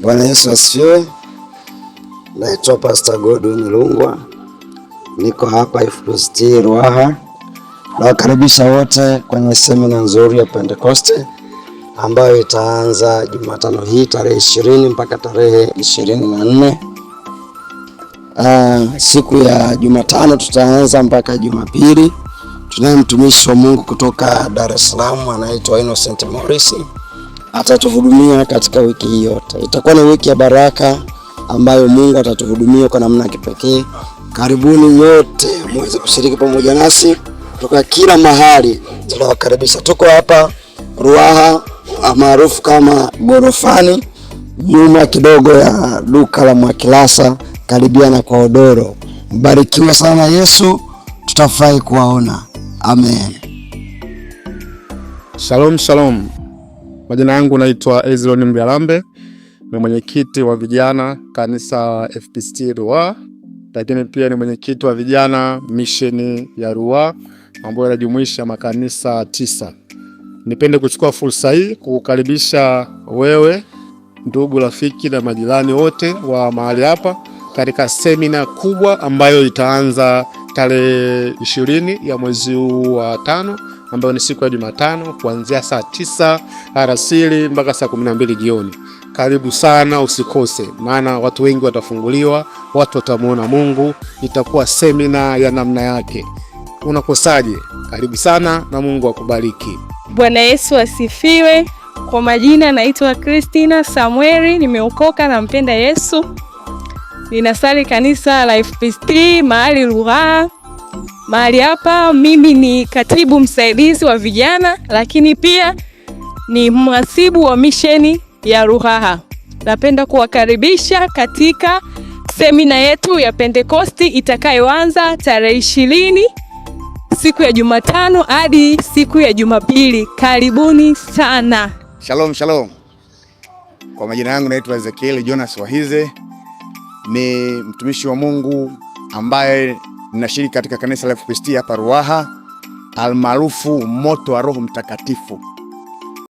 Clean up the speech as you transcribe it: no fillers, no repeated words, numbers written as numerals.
Bwana Yesu asifiwe. Naitwa Pastor Godwin Lungwa. Niko hapa FPCT Ruaha. Nawakaribisha wote kwenye semina nzuri ya Pentecoste ambayo itaanza Jumatano hii tarehe 20 mpaka tarehe 24. Siku ya Jumatano tutaanza mpaka Jumapili. Tunaye mtumishi wa Mungu kutoka Dar es Salaam anaitwa Innocent Morris. Atatuhudumia katika wiki hii yote. Itakuwa ni wiki ya baraka ambayo Mungu atatuhudumia kwa namna ya kipekee. Karibuni nyote muweze kushiriki pamoja nasi kutoka kila mahali. Tunawakaribisha. Tuko hapa Ruaha maarufu kama Gorofani, nyuma kidogo ya duka la Mwakilasa, karibia na kwa Odoro. Mbarikiwe sana Yesu, tutafurahi kuwaona. Amen. Shalom shalom. Majina yangu naitwa Ezron Mbialambe, ni mwenyekiti wa vijana kanisa FPCT Ruaha, lakini pia ni mwenyekiti wa vijana misheni ya Ruaha ambayo inajumuisha makanisa 9. Nipende kuchukua fursa hii kukukaribisha wewe, ndugu, rafiki na majirani wote wa mahali hapa katika semina kubwa ambayo itaanza tarehe 20 ya mwezi wa 5 ambayo ni siku ya Jumatano kuanzia saa 9 alasiri mpaka saa 12 jioni. Karibu sana, usikose, maana watu wengi watafunguliwa, watu watamuona Mungu. Itakuwa semina ya namna yake. Unakosaje? Karibu sana na Mungu akubariki. Bwana Yesu asifiwe. Kwa majina naitwa Christina Samueli, nimeokoka na mpenda Yesu. Ninasali kanisa la FPCT mahali Ruaha. Mahali hapa mimi ni katibu msaidizi wa vijana, lakini pia ni mhasibu wa misheni ya Ruaha. Napenda kuwakaribisha katika semina yetu ya Pentecoste itakayoanza tarehe 20 siku ya Jumatano hadi siku ya Jumapili. Karibuni sana. Shalom shalom. Kwa majina yangu naitwa Ezekiel Jonas Wahize. Ni mtumishi wa Mungu ambaye ninashiriki katika kanisa la FPCT hapa Ruaha, almaarufu Moto wa Roho Mtakatifu.